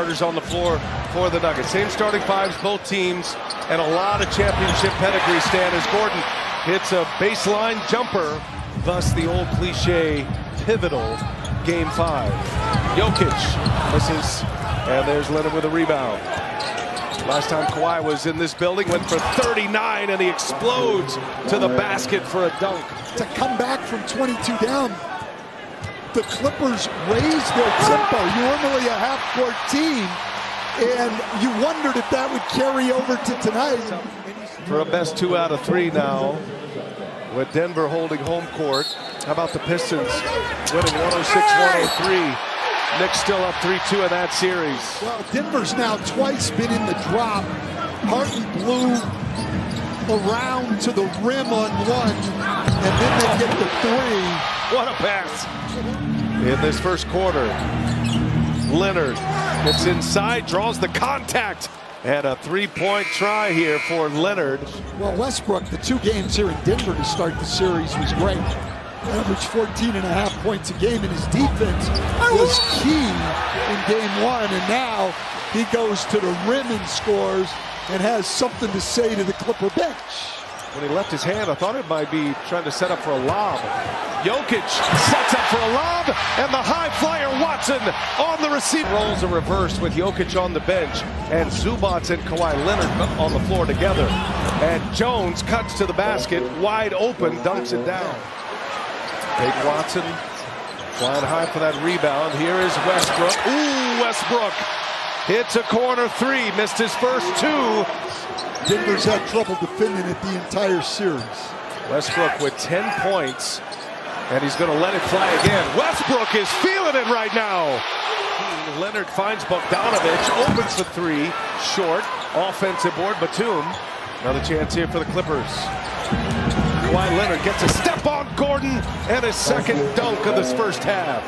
Starters on the floor for the Nuggets. Same starting fives, both teams, and a lot of championship pedigree. Stan as Gordon hits a baseline jumper, thus the old cliche pivotal Game 5. Jokić misses, and there's Leonard with a rebound. Last time Kawhi was in this building, went for 39, and he explodes to the basket for a dunk. To come back from 22 down, the Clippers raised their tempo. Normally a half-court team, and you wondered if that would carry over to tonight. For a best 2 out of 3 now, with Denver holding home court. How about the Pistons winning 106-103? Knicks still up 3-2 in that series. Well, Denver's now twice been in the drop. Harden blew around to the rim on one, and then they get the three. What a pass. In this first quarter, Leonard gets inside, draws the contact, and a three-point try here for Leonard. Well, Westbrook, the 2 games here in Denver to start the series was great. Averaged 14.5 points a game, and his defense was key in Game 1, and now he goes to the rim and scores and has something to say to the Clipper bench. When he left his hand, I thought it might be trying to set up for a lob. Jokić sets up for a lob, and the high flyer Watson on the receiver. Rolls a reverse with Jokić on the bench, and Zubac and Kawhi Leonard on the floor together. And Jones cuts to the basket, wide open, dunks it down. Big Watson flying high for that rebound. Here is Westbrook. Ooh, Westbrook hits a corner 3, missed his first 2. Denver's had trouble defending it the entire series. Westbrook with 10 points, and he's going to let it fly again. Westbrook is feeling it right now. Leonard finds Bogdanović, opens the 3, short, offensive board, Batum. Another chance here for the Clippers. Kawhi Leonard gets a step on Gordon, and his second dunk of this first half.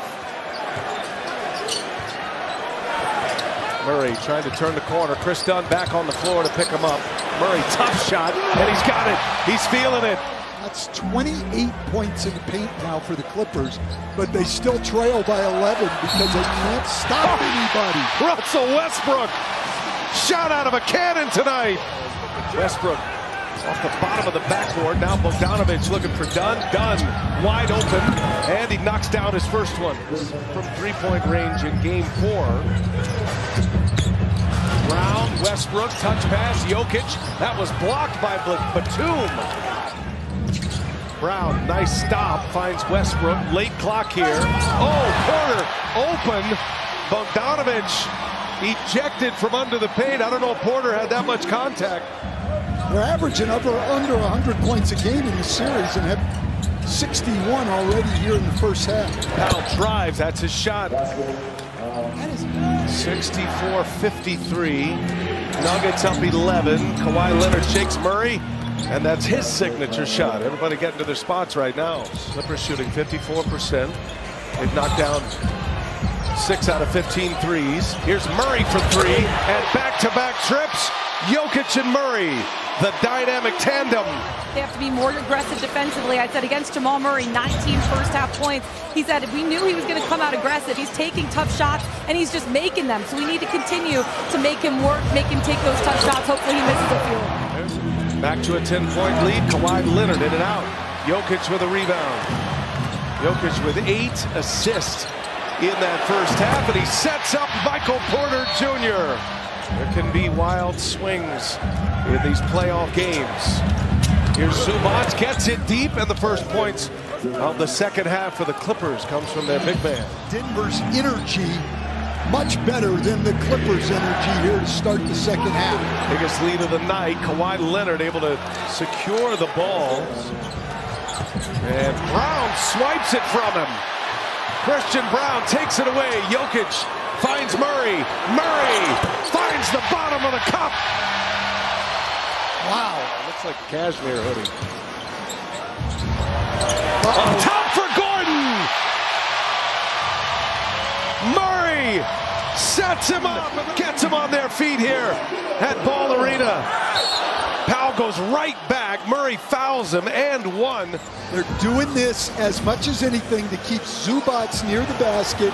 Murray trying to turn the corner. Chris Dunn back on the floor to pick him up. Murray, tough shot, and he's got it. He's feeling it. That's 28 points in the paint now for the Clippers, but they still trail by 11 because they can't stop anybody. Russell Westbrook, shot out of a cannon tonight. Westbrook off the bottom of the backboard. Now Bogdanović looking for Dunn. Dunn wide open, and he knocks down his first one from 3-point range in Game 4. Brown, Westbrook, touch pass, Jokić. That was blocked by Batum. Brown, nice stop, finds Westbrook. Late clock here. Oh, Porter open. Bogdanović ejected from under the paint. I don't know if Porter had that much contact. They're averaging under 100 points a game in the series and have 61 already here in the first half. Powell drives, that's his shot. 64-53. Nuggets up 11. Kawhi Leonard shakes Murray, and that's his signature shot. Everybody getting to their spots right now. Clippers shooting 54%. They've knocked down 6 out of 15 threes. Here's Murray for 3, and back-to-back trips. Jokić and Murray, the dynamic tandem. They have to be more aggressive defensively. I said against Jamal Murray, 19 first-half points. He said we knew he was going to come out aggressive. He's taking tough shots, and he's just making them. So we need to continue to make him work, make him take those tough shots. Hopefully he misses a few. Back to a 10-point lead. Kawhi Leonard in and out. Jokić with a rebound. Jokić with 8 assists in that first half, and he sets up Michael Porter Jr. There can be wild swings in these playoff games. Here's Zubac, gets it deep, and the first points of the second half for the Clippers comes from their big man. Denver's energy much better than the Clippers' energy here to start the second half. Biggest lead of the night. Kawhi Leonard able to secure the ball. And Brown swipes it from him. Christian Brown takes it away. Jokić finds Murray. Murray finds the bottom of the cup. Wow. Looks like a cashmere hoodie. On top for Gordon. Murray sets him up and gets him on their feet here at Ball Arena. Powell goes right back. Murray fouls him and one. They're doing this as much as anything to keep Zubac near the basket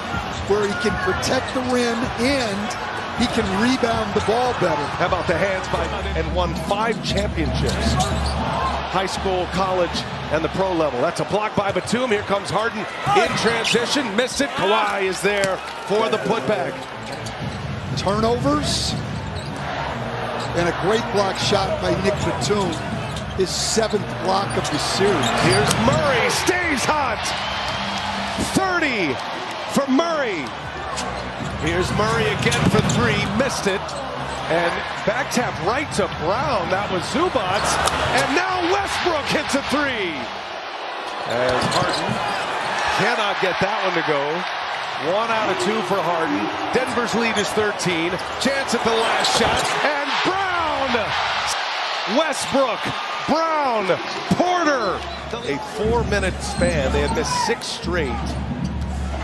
where he can protect the rim and he can rebound the ball better. How about the hands by and won 5 championships. High school, college, and the pro level. That's a block by Batum. Here comes Harden in transition. Missed it. Kawhi is there for the putback. Turnovers. And a great block shot by Nick Batum. His 7th block of the series. Here's Murray. Stays hot. 30 for Murray. Here's Murray again for 3. Missed it. And back tap right to Brown. That was Zubac. And now Westbrook hits a 3. As Harden cannot get that one to go. 1 out of 2 for Harden. Denver's lead is 13. Chance at the last shot. And Brown! Westbrook, Brown, Porter. A 4-minute span. They had missed 6 straight.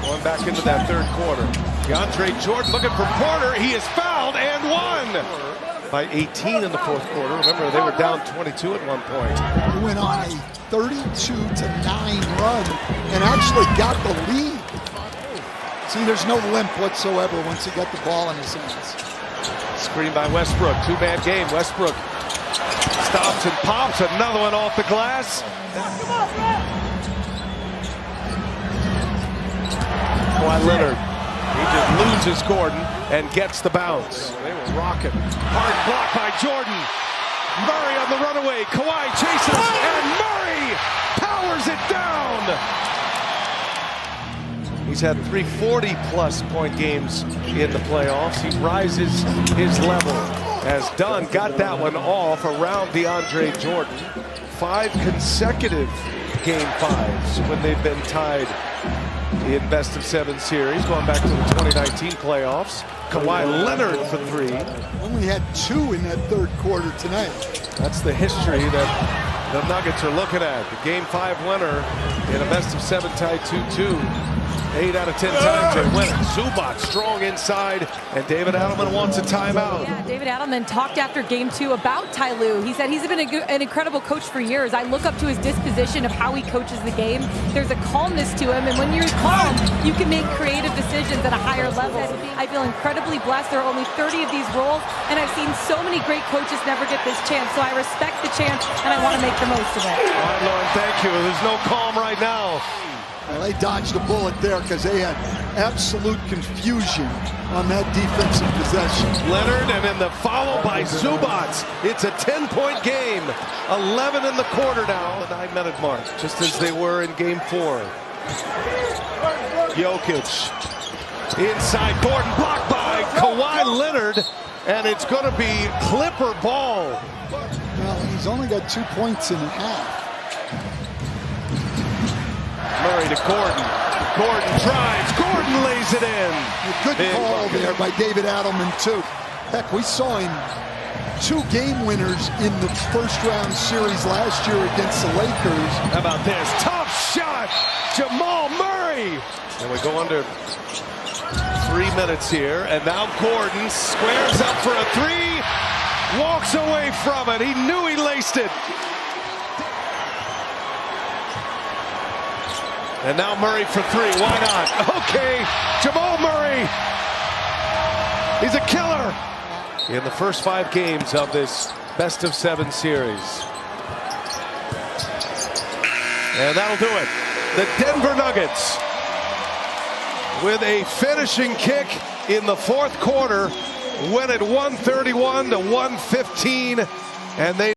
Going back into that 3rd quarter. DeAndre Jordan looking for Porter. He is fouled and won by 18 in the 4th quarter. Remember, they were down 22 at one point. He went on a 32-9 run and actually got the lead. See, there's no limp whatsoever once he got the ball in his hands. Screen by Westbrook. 2-man game. Westbrook stops and pops. Another one off the glass. Kawhi Leonard. He just loses Gordon and gets the bounce. They were rocking. Hard block by Jordan. Murray on the runaway. Kawhi chases and Murray powers it down. He's had 3 40-plus point games in the playoffs. He rises his level. As Dunn got that one off around DeAndre Jordan. 5 consecutive game 5s when they've been tied in best-of-7 series, going back to the 2019 playoffs. Kawhi Leonard for 3. Only had 2 in that 3rd quarter tonight. That's the history that the Nuggets are looking at. The game 5 winner in a best-of-7 tie 2-2. 8 out of 10 times they win it. Zubac strong inside, and David Adelman wants a timeout. Yeah, David Adelman talked after game 2 about Ty Lue. He said he's been an incredible coach for years. I look up to his disposition of how he coaches the game. There's a calmness to him, and when you're calm, you can make creative decisions at a higher level. I feel incredibly blessed. There are only 30 of these roles, and I've seen so many great coaches never get this chance, so I respect the chance, and I want to make the most of it. All right, Lauren, thank you. There's no calm right now. Well, they dodged a bullet there because they had absolute confusion on that defensive possession. Leonard, and then the follow by Zubac. It's a 10-point game. 11 in the quarter now. The 9-minute mark, just as they were in game 4. Jokic. Inside Gordon, blocked by Kawhi Leonard. And it's going to be Clipper ball. Well, he's only got 2 points and a half. Murray to Gordon. Gordon drives. Gordon lays it in. A good call there by David Adelman, too. Heck, we saw him 2 game winners in the 1st-round series last year against the Lakers. How about this? Tough shot. Jamal Murray. And we go under 3 minutes here. And now Gordon squares up for a 3. Walks away from it. He knew he laced it. And now Murray for 3. Why not? Okay, Jamal Murray. He's a killer in the first 5 games of this best-of-7 series. And that'll do it. The Denver Nuggets with a finishing kick in the 4th quarter win it 131-115, and they